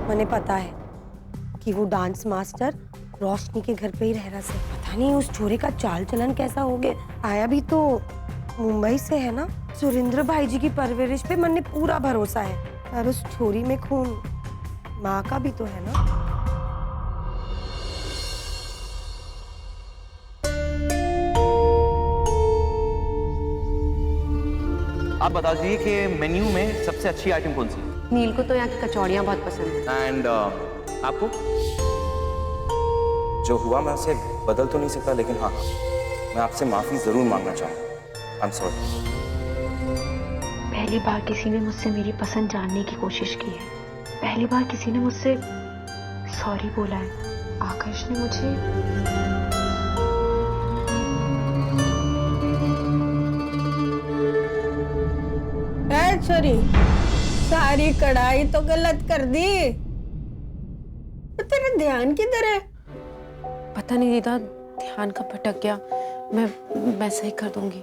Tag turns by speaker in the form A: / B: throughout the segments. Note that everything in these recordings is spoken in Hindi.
A: मैंने पता है कि वो डांस मास्टर रोशनी के घर पे ही रह रहा से। पता नहीं उस छोरे का चाल चलन कैसा हो गया। आया भी तो मुंबई से है ना। सुरेंद्र भाई जी की परवरिश पे मन ने पूरा भरोसा है, पर उस छोरी में खून माँ का भी तो है ना।
B: आप बता दीजिए कि मेन्यू में सबसे अच्छी आइटम कौन सी है?
C: नील को तो यहाँ की कचौड़ियाँ बहुत पसंद है।
B: एंड आपको?
D: जो हुआ मैं उसे बदल तो नहीं सकता, लेकिन हाँ, मैं आपसे माफी जरूर मांगना चाहूँगा। I am sorry.
E: पहली बार किसी ने मुझसे मेरी पसंद जानने की कोशिश की है। पहली बार किसी ने मुझसे सॉरी बोला है। आकाश ने मुझे
F: छोरी सारी कढ़ाई तो गलत कर दी। तेरा ध्यान किधर है?
C: पता नहीं दीदा, ध्यान का भटक गया। मैं सही कर दूंगी।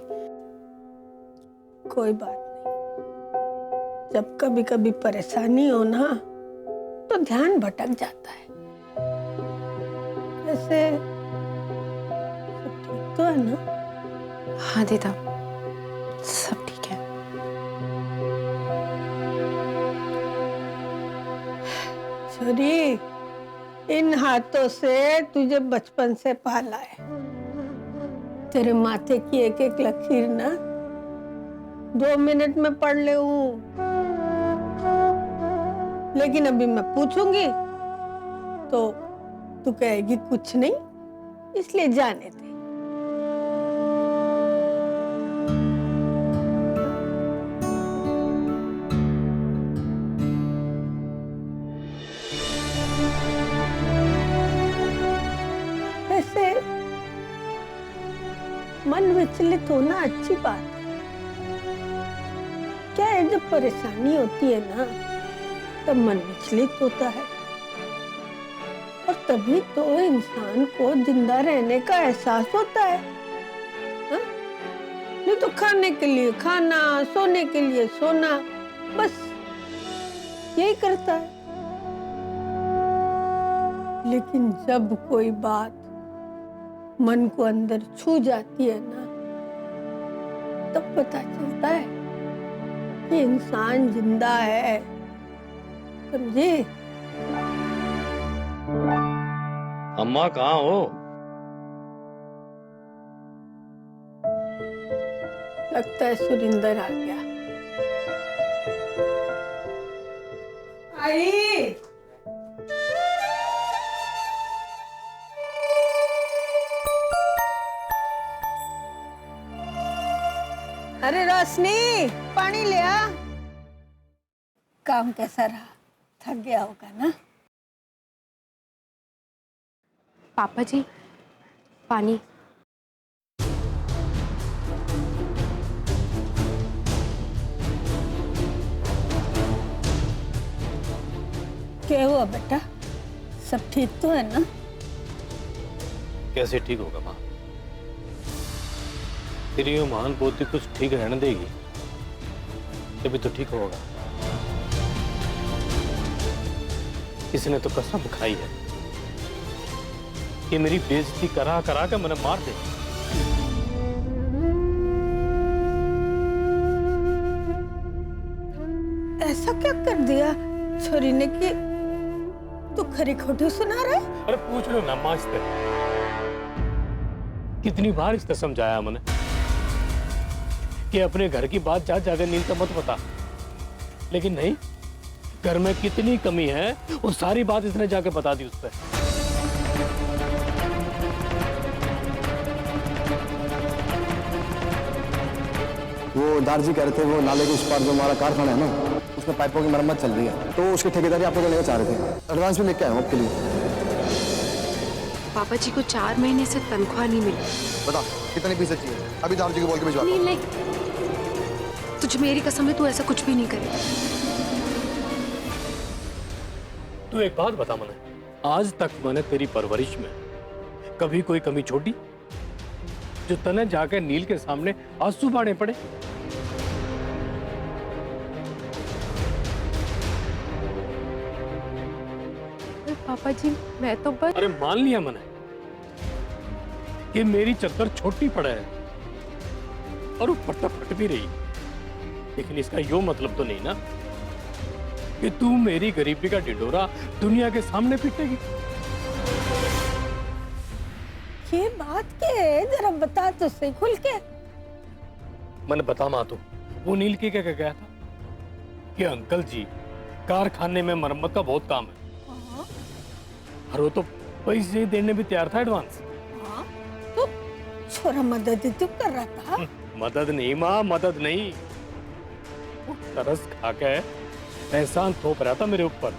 F: कोई बात नहीं, जब कभी कभी परेशानी हो ना तो ध्यान भटक जाता है। वैसे सब ठीक तो है ना?
C: हाँ दीदा, सब ठीक है।
F: छोरी, इन हाथों से तुझे बचपन से पाला है। तेरे माथे की एक एक लकीर ना 2 मिनट में पढ़ ले हूं। लेकिन अभी मैं पूछूंगी तो तू कहेगी कुछ नहीं, इसलिए जाने दे। मन विचलित होना अच्छी बात है। क्या है, जब परेशानी होती है ना तब मन विचलित होता है, और तभी तो इंसान को जिंदा रहने का एहसास होता है। हा? नहीं तो खाने के लिए खाना, सोने के लिए सोना, बस यही करता है। लेकिन जब कोई बात मन को अंदर छू जाती है ना, तब पता चलता है कि इंसान जिंदा है। समझी?
G: अम्मा कहाँ हो?
F: लगता है सुरिंदर आ गया। आई अरे रोशनी, पानी ले आ। काम कैसा रहा? थक गया होगा ना?
C: पापा जी, पानी।
F: क्या हुआ बेटा? सब ठीक तो है ना?
G: कैसे ठीक होगा माँ? तेरी ये महान पोती कुछ ठीक रहने देगी तभी तो ठीक होगा। इसने तो कसम खाई है कि मेरी बेइज्जती करा करा के मैंने मार दे।
F: ऐसा क्या कर दिया छोरी ने कि तू खरी खोटी सुना रहा है?
G: अरे पूछ लो ना माँ इससे। कितनी बार इसने समझाया मैंने कि अपने घर की बात ज्यादा नील का मत बता, लेकिन नहीं, घर में कितनी कमी है वो सारी बात इसने जाके बता दी उस पर।
H: वो दारजी कह रहे थे वो नाले के उस पार जो हमारा कारखाना है ना, उसमें पाइपों की मरम्मत चल रही है, तो उसकी ठेकेदारी आपको देने का चाह रहे थे। एडवांस भी लेके आए आपके लिए।
C: पापा जी को 4 महीने से तनख्वाह नहीं मिली।
H: बता कितनी पैसे चाहिए? अभी दारजी को बोल के भिजवा।
C: नहीं नहीं, तुझे मेरी कसम है, तू ऐसा कुछ भी नहीं करेगा।
G: तू एक बात बता मैंने, आज तक मैंने तेरी परवरिश में कभी कोई कमी छोड़ी जो तने जाकर नील के सामने आंसू बाड़े पड़े?
C: पापा जी मैं तो बस
G: अरे मान लिया मैंने कि मेरी चद्दर छोटी पड़े है और ऊपर तक फट भी रही, लेकिन इसका यो मतलब तो नहीं ना कि तू मेरी गरीबी का ढिंढोरा दुनिया के सामने पीटेगी।
F: ये बात क्या है, जरा बता तो सही खुल के।
G: मैंने बता माँ तू, वो नील के क्या गया था कि अंकल जी कारखाने में मरम्मत का बहुत काम है और वो तो पैसे देने भी तैयार था एडवांस।
F: तो छोरा मदद ही तो कर रहा था।
G: मदद नहीं माँ, मदद नहीं, वो तरस खा के एहसान थोप रहा था मेरे ऊपर।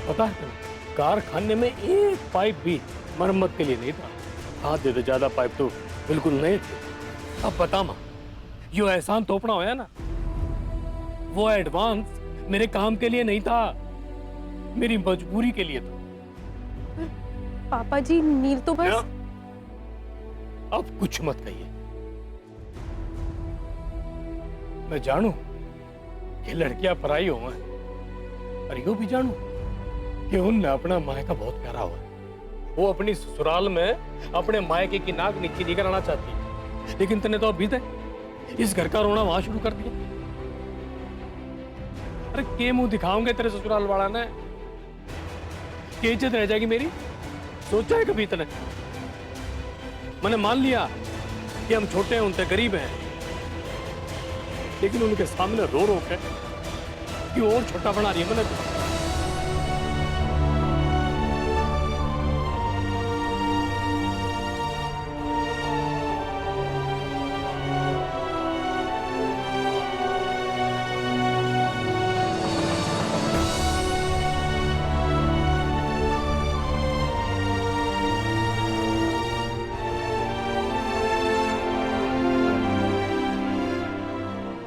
G: पता है तुम्हें, कारखाने में एक पाइप भी मरम्मत के लिए नहीं था। आधे से ज्यादा पाइप तो बिल्कुल नहीं थे। अब बता माँ, यो एहसान थोपना होया ना, वो एडवांस मेरे काम के लिए नहीं था, मेरी मजबूरी के लिए था।
C: पापा जी नील तो बस
G: अब कुछ मत कहिए। मैं जानू कि लड़कियां पराई हो हैं, और यूं भी जानू कि उनने अपना मायका बहुत प्यारा हुआ है। वो अपनी ससुराल में अपने मायके की नाक नीची नहीं कराना चाहती, लेकिन तूने तो अभी तक इस घर का रोना वहां शुरू कर दिया। अरे के मुंह दिखाऊंगे तेरे ससुराल वाला ने, के इज्जत रह जाएगी मेरी? सोचा है कभी इतने? मैंने मान लिया कि हम छोटे हैं, उनसे गरीब हैं, लेकिन उनके सामने रो रो के कि और छोटा बना रही है मैंने तो।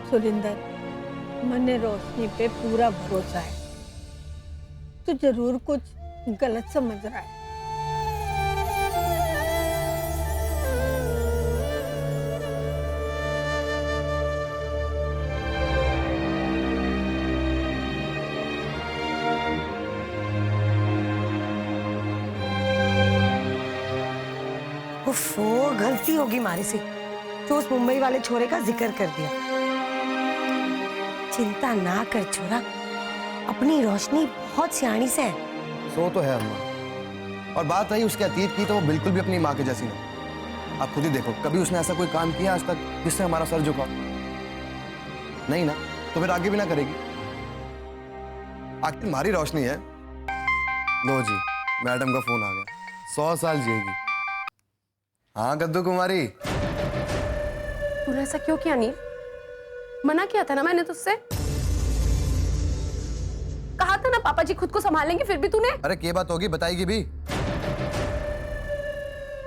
F: सुरिंदर, मने रोशनी पे पूरा भरोसा है, तू जरूर कुछ गलत समझ रहा है।
A: उफ़ो, गलती होगी हमारे से तो उस मुंबई वाले छोरे का जिक्र कर दिया। चिंता ना कर छोरा, अपनी रोशनी बहुत सियाणी से है।
H: सो तो है अम्मा, और बात रही उसके अतीत की तो वो बिल्कुल भी अपनी माँ के जैसी नहीं। आप खुद ही देखो, कभी उसने ऐसा कोई काम किया आज तक जिससे हमारा सर झुका? नहीं ना, तो फिर आगे भी ना करेगी। आखिर हमारी रोशनी है। लो जी, मैडम का फोन आ गया, 100 साल जिएगी। हाँ गद्दू कुमारी।
C: तूने ऐसा क्यों किया नील? मना किया था ना मैंने तुझसे, कहा था ना पापा जी खुद को संभालेंगे, फिर भी तूने।
H: अरे क्या बात होगी, बताएगी भी।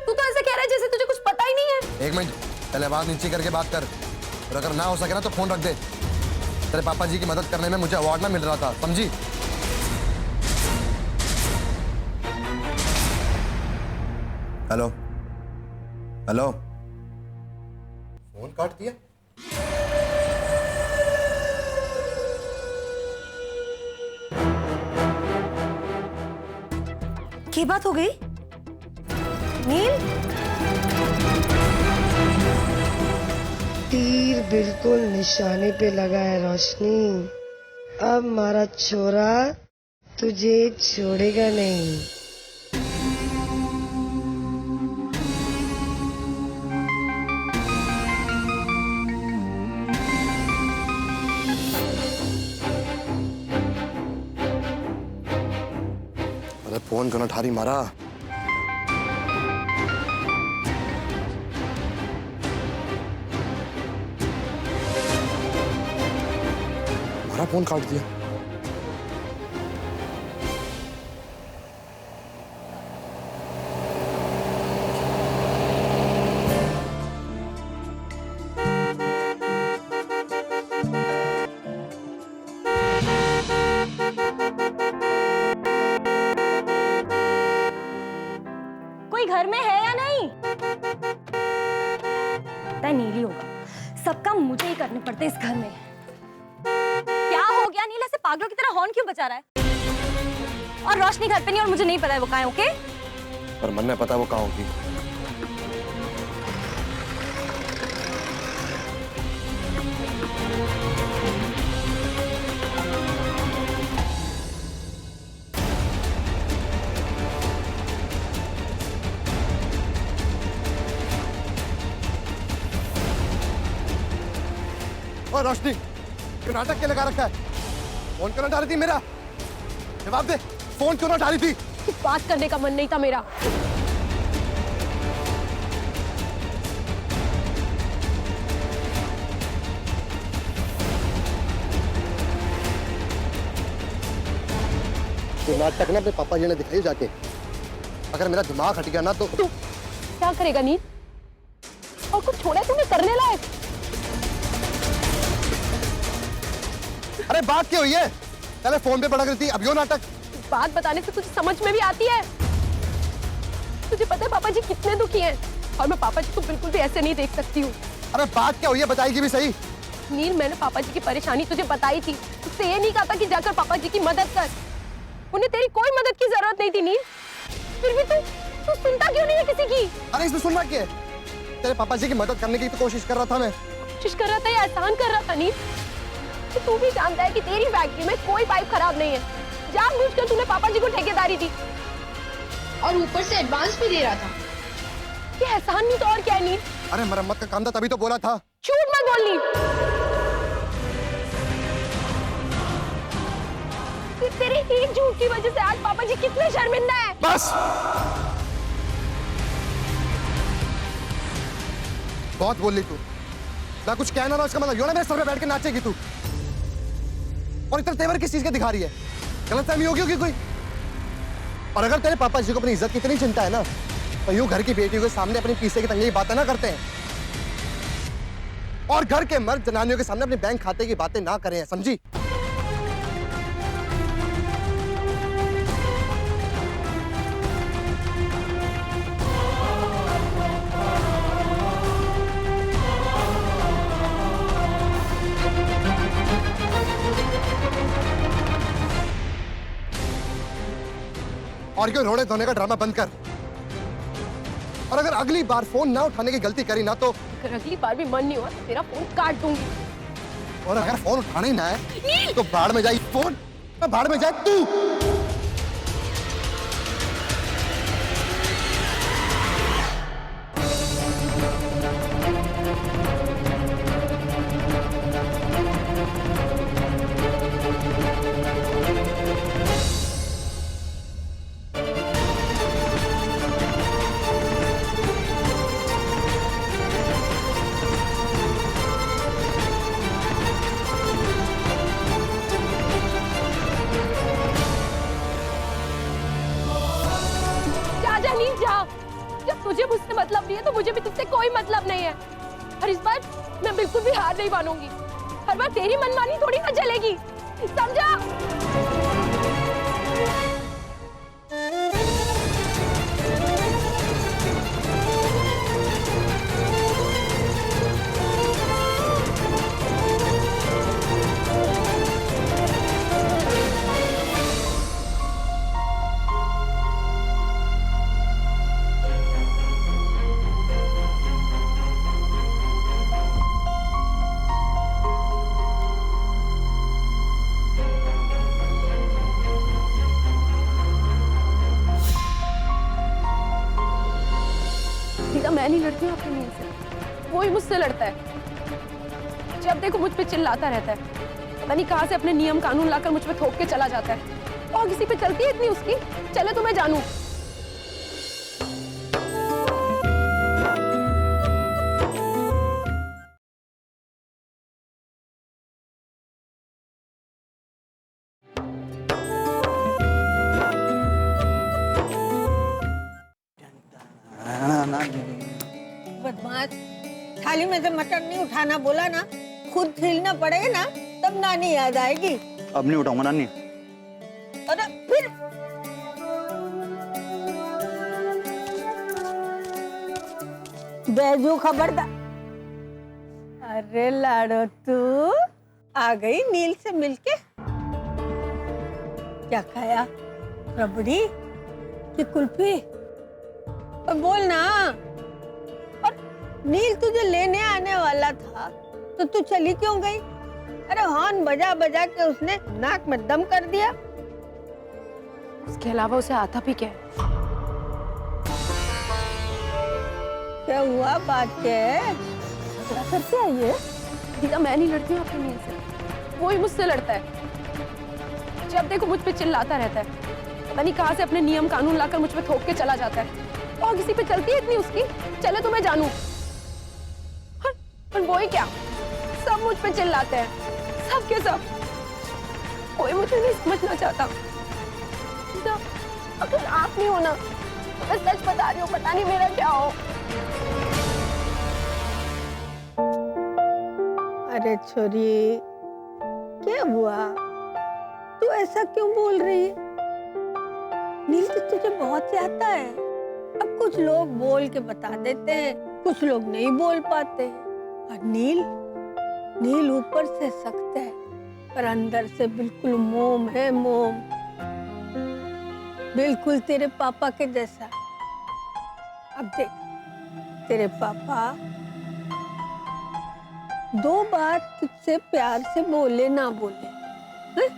C: तू तो ऐसे कह रहा है जैसे तुझे कुछ पता ही नहीं है।
H: 1 मिनट, पहले आवाज नीचे करके बात कर, और अगर ना हो सके ना तो फोन रख दे। तेरे पापा जी की मदद करने में मुझे अवार्ड ना मिल रहा था, समझी? हेलो हेलो, फोन काट दिया।
A: क्या बात हो गई नील? तीर बिल्कुल निशाने पे लगा है रोशनी। अब हमारा छोरा तुझे छोड़ेगा नहीं।
H: अरे फोन क्यों ना ठारी मारा? हमारा फोन काट दिया।
I: कोई घर में है या नहीं? तय नीली होगा, सब काम मुझे ही करने पड़ते इस घर में। क्या हो गया नील, ऐसे पागलों की तरह हॉर्न क्यों बजा रहा है? और रोशनी घर पे नहीं और मुझे नहीं पता है वो कहाँ है, ओके?
H: पर मन में पता वो कहाँ होगी। और रोशनी, क्यों नाटक क्या लगा रखा है? फोन क्यों ना उठा रही थी मेरा? जवाब दे, फोन क्यों ना उठा रही थी?
C: बात करने का मन नहीं था मेरा।
H: तो नाटक ना अपने पापा जी ने दिखाई जाके। अगर मेरा दिमाग हट गया ना तो
C: तू क्या करेगा नील? और कुछ छोड़ा है तूने करने लायक?
H: अरे बात क्या हुई है? पहले फोन पे पड़ा करती, अब यो नाटक।
C: बात बताने से तुझे समझ में भी आती है? तुझे पता है पापा जी कितने दुखी हैं और मैं पापा जी को बिल्कुल भी ऐसे नहीं देख सकती हूँ।
H: अरे बात क्या हुई है, बताएगी भी सही।
C: नील, मैंने पापा जी की परेशानी तुझे बताई थी। तुझसे ये नहीं कहा था कि जाकर पापा जी की मदद कर। उन्हें तेरी कोई मदद की जरूरत नहीं थी नील। फिर भी तू सुनता क्यों नहीं है किसी की?
H: अरे इसमें सुनना क्या है? तेरे पापा जी की मदद करने की तो कोशिश कर रहा था मैं।
C: कोशिश कर रहा था या एहसान कर रहा था नील? तो तू भी जानता है कि तेरी फैक्ट्री में कोई पाइप खराब नहीं है। जानबूझकर तूने पापा जी को ठेकेदारी दी
J: और ऊपर से एडवांस भी दे रहा था।
C: ये एहसान नहीं तो और क्या है नील?
H: अरे मरम्मत का काम था तभी तो बोला था।
C: झूठ मत बोल नील। तेरे एक झूठ की वजह से आज पापा जी कितने शर्मिंदा है।
H: बस बहुत बोल ली तू। ना कुछ कहना ना उसका मतलब यो ना मेरे सर पे बैठ के नाचेगी तू। और इतना तेवर किस चीज का दिखा रही है? गलतफहमी होगी कोई? और अगर तेरे पापा जी को अपनी इज्जत की इतनी चिंता है ना तो यूं घर की बेटियों के सामने अपनी पीछे की तंगड़ी बातें ना करते हैं। और घर के मर्द जनानियों के सामने अपने बैंक खाते की बातें ना करें, समझी? और क्यों रोने धोने का ड्रामा बंद कर। और अगर अगली बार फोन ना उठाने की गलती करी ना तो
C: अगर अगली बार भी मन नहीं हुआ तो तेरा फोन काट दूंगी।
H: और अगर फोन उठाना ही ना है तो बाढ़ में जाए फोन, बाढ़ में जाए तू।
C: जब तुझे मुझसे मतलब नहीं है तो मुझे भी तुझसे कोई मतलब नहीं है। और इस बार मैं बिल्कुल भी हार नहीं मानूंगी। हर बार तेरी मनमानी थोड़ी ना चलेगी, समझा? मैं नहीं लड़ती हूँ अपनी नींद से, वो ही मुझसे लड़ता है। जब देखो मुझ पे चिल्लाता रहता है। पता नहीं कहाँ से अपने नियम कानून लाकर मुझ पे थोप के चला जाता है। और किसी पे चलती है इतनी उसकी, चले तो मैं जानूं।
F: बदमाश, थाली में से मटन नहीं उठाना बोला ना, खुद हिलना पड़ेगा ना तब नानी याद आएगी।
K: अब नहीं उठाऊंगा नानी।
F: अरे फिर बैजू खबरदार। अरे लाडो तू आ गई नील से मिलके। क्या खाया? रबड़ी कि कुल्फी? और बोल ना। और नील तुझे लेने आने वाला था तो तू चली क्यों गई? अरे हॉर्न बजा बजा के उसने नाक में दम कर दिया।
C: इसके अलावा उसे आता भी क्या है?
F: क्या हुआ? बात क्या है? झगड़ा करते आई है?
C: दीदा मैं नहीं लड़ती हूँ अपनी नील से, वो ही मुझसे लड़ता है। जब देखो मुझ पे चिल्लाता रहता है, पता नहीं कहाँ से अपने नियम कानून लाकर मुझ पे थोप के चला जाता है। और किसी पे चलती है इतनी उसकी, चले तो मैं जानूं। पर वो ही क्या, सब मुझ पे चिल्लाते हैं, सब के सब। कोई मुझे नहीं समझना चाहता। दीदा अगर आप नहीं हो ना, तो मैं सच बता रही हूँ, पता नहीं मेरा क्या हो।
F: अरे छोरी, क्या हुआ? तू ऐसा क्यों बोल रही है? नील तो तुझे बहुत आता है। अब कुछ लोग बोल के बता देते हैं, कुछ लोग नहीं बोल पाते हैं। और नील ऊपर से सख्त है पर अंदर से बिल्कुल मोम है, मोम। बिल्कुल तेरे पापा के जैसा। अब देख, तेरे पापा 2 बात तुझसे प्यार से बोले ना बोले, है?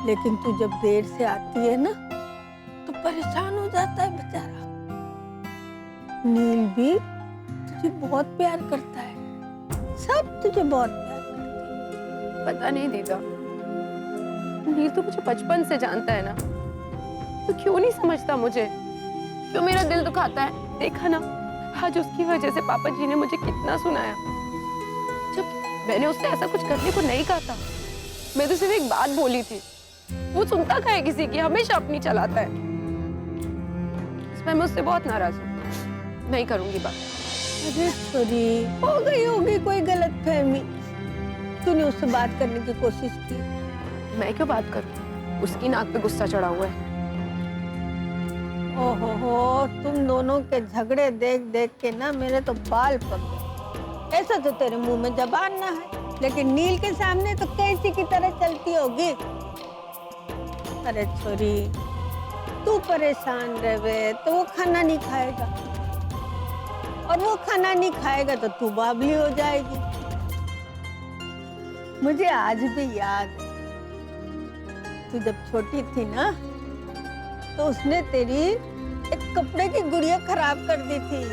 F: लेकिन तू जब देर से आती है ना तो परेशान हो जाता है बेचारा। नील भी तुझे बहुत प्यार करता है, सब तुझे बहुत प्यार करते हैं।
C: पता नहीं दीदा, नील तो मुझे बचपन से जानता है ना, तो क्यों नहीं समझता मुझे? क्यों मेरा दिल दुखाता है? देखा ना, आज उसकी वजह से पापा जी ने मुझे कितना सुनाया। जब मैंने उससे ऐसा कुछ करने को नहीं कहा था, मैं तो सिर्फ एक बात बोली थी। वो सुनता क्या है किसी की, हमेशा अपनी चलाता है। इसमें मैं उससे बहुत नाराज हूँ, नहीं करूंगी बात।
F: अरे छोरी, हो गई कोई गलतफहमी। तूने उससे बात करने की कोशिश की?
C: मैं क्यों बात करूं? उसकी नाक पे गुस्सा चढ़ा हुआ है।
F: ओहो, तुम दोनों के झगड़े देख देख के ना मेरे तो बाल पक गए। ऐसा तो तेरे मुंह में जबान ना है, लेकिन नील के सामने तो कैसी की तरह चलती होगी। अरे छोरी, तू परेशान रहे तो वो खाना नहीं खाएगा, और वो खाना नहीं खाएगा तो तू बाबली हो जाएगी। मुझे आज भी याद है, तू जब छोटी थी ना तो उसने तेरी एक कपड़े की गुड़िया खराब कर दी थी,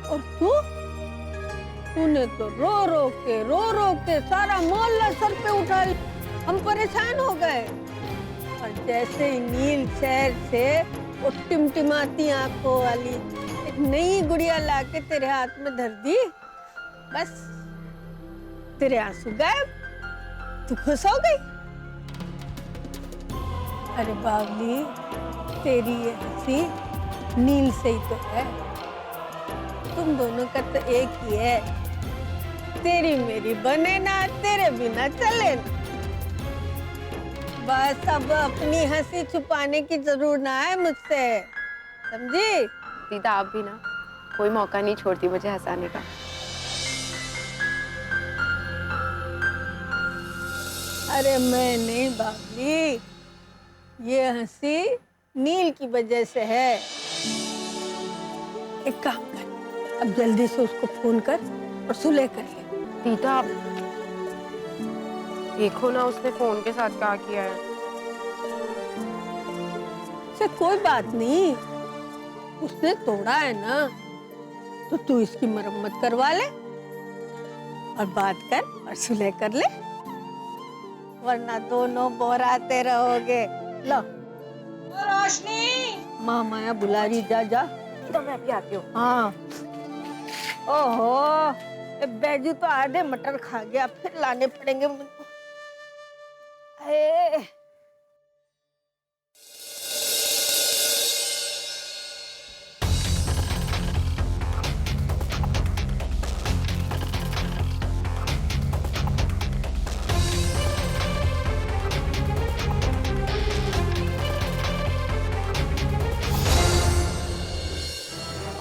F: और तूने तो रो रो के सारा मोहल्ला सर पे उठा लिया। हम परेशान हो गए। और जैसे ही नील शहर से वो टिमटिमाती आंखों वाली एक नई गुड़िया लाके तेरे हाथ में धर दी, बस तेरे आंसू गायब, तू खुश हो गई। अरे बावली, तेरी ये हंसी नील से ही तो है। तुम दोनों का तो एक ही है, तेरी मेरी बने ना, तेरे बिना चले ना। बस अब अपनी हंसी छुपाने की जरूरत ना है मुझसे, समझी?
C: दीदा आप भी ना कोई मौका नहीं छोड़ती मुझे हंसाने का।
F: अरे मैं नहीं बाबली, ये हंसी नील की वजह से है। एक काम कर, अब जल्दी से उसको फोन कर और सुलह कर ले।
C: दीदा आप देखो ना, उसने फोन के साथ क्या किया है।
F: से कोई बात नहीं, उसने तोड़ा है ना, तो तू इसकी मरम्मत करवा ले और बात कर और सुलह कर ले, वरना दोनों बोराते रहोगे। लो रोशनी, माँ माया बुला रही, जा जा।
C: तो मैं अभी आती हूँ।
F: हाँ। ओहो, बैजू तो आधे मटर खा गया, फिर लाने पड़ेंगे मुझको।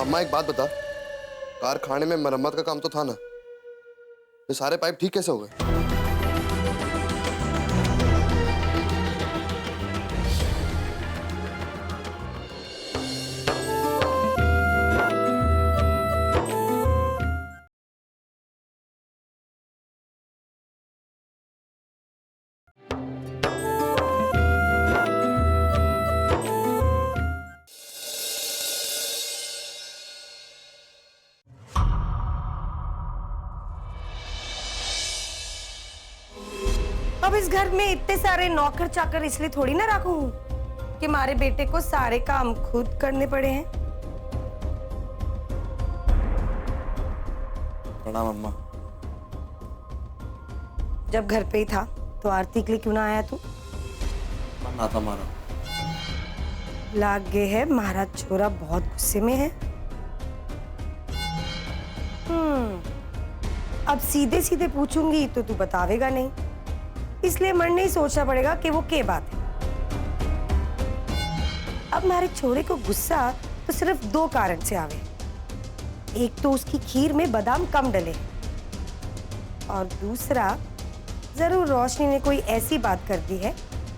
H: अम्मा एक बात बता, कारखाने में मरम्मत का काम तो था ना, ये सारे पाइप ठीक कैसे हो गए?
A: अब इस घर में इतने सारे नौकर चाकर इसलिए थोड़ी ना रखूं कि हमारे बेटे को सारे काम खुद करने पड़े हैं।
H: प्रणाम अम्मा।
A: जब घर पे ही था तो आरती के लिए क्यों ना आया तू?
H: मन ना था मारा।
A: लाग गए है महाराज छोरा बहुत गुस्से में है। अब सीधे सीधे पूछूंगी तो तू बतावेगा नहीं, इसलिए मन नहीं सोचना पड़ेगा कि वो क्या बात है। अब हमारे छोरे को गुस्सा तो सिर्फ 2 कारण से आवे। एक तो उसकी खीर में बादाम कम डले और दूसरा जरूर रोशनी ने कोई ऐसी बात कर दी है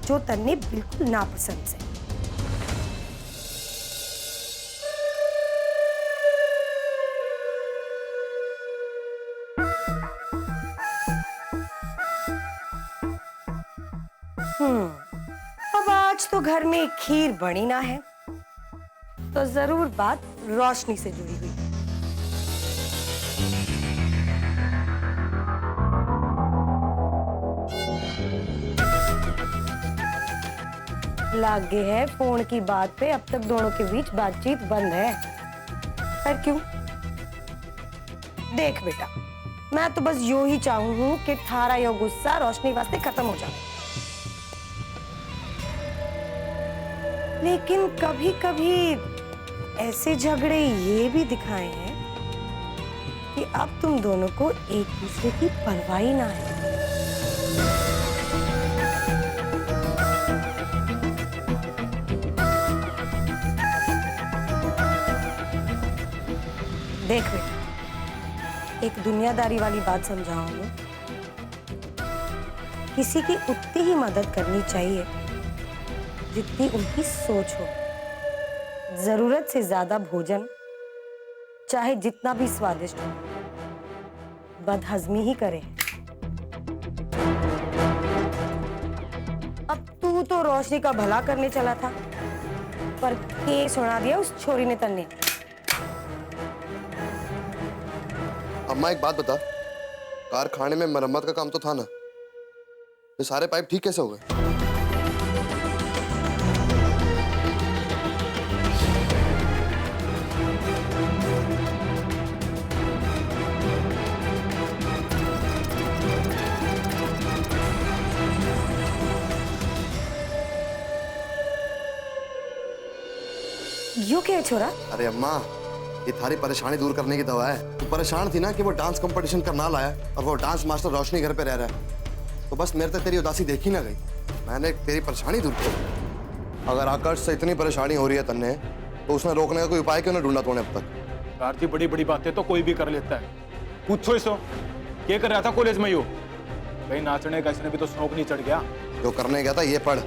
A: जो तन्ने बिल्कुल नापसंद से। अब आज तो घर में खीर बनी ना है तो जरूर बात रोशनी से जुड़ी हुई। लागे है फोन की बात पे अब तक दोनों के बीच बातचीत बंद है। पर क्यों? देख बेटा, मैं तो बस यूं ही चाहूं कि थारा यो गुस्सा रोशनी वास्ते खत्म हो जाए। लेकिन कभी कभी ऐसे झगड़े ये भी दिखाए हैं कि अब तुम दोनों को एक दूसरे की परवाह ही ना है। देख बेटा, एक दुनियादारी वाली बात समझाऊंगी। किसी की उतनी ही मदद करनी चाहिए जितनी उनकी सोच हो। जरूरत से ज्यादा भोजन चाहे जितना भी स्वादिष्ट हो, बदहजमी ही करे। अब तू तो रोशनी का भला करने चला था, पर के सुना दिया उस छोरी ने तन्ने।
H: अम्मा एक बात बता, कारखाने में मरम्मत का काम तो था ना, ये सारे पाइप ठीक कैसे हो गए?
A: यो क्या है छोरा?
H: अरे अम्मा, ये थारी परेशानी दूर करने की दवा है। तू परेशान थी ना कि वो डांस कंपटीशन करना लाया और वो डांस मास्टर रोशनी घर पे रह रहा है, तो बस मेरे तक तेरी उदासी देखी ना गई, मैंने तेरी परेशानी दूर की। अगर आकाश से इतनी परेशानी हो रही है तन्ने, तो उसने रोकने का कोई उपाय क्यों नहीं ढूंढा तूने अब तक?
D: आरती, बड़ी बड़ी बातें तो कोई भी कर लेता है। पूछो इसो, क्या कर रहा था कॉलेज में? यू कहीं नाचने का इसने भी तो शौक नहीं चढ़ गया?
H: जो करने गया था ये पढ़।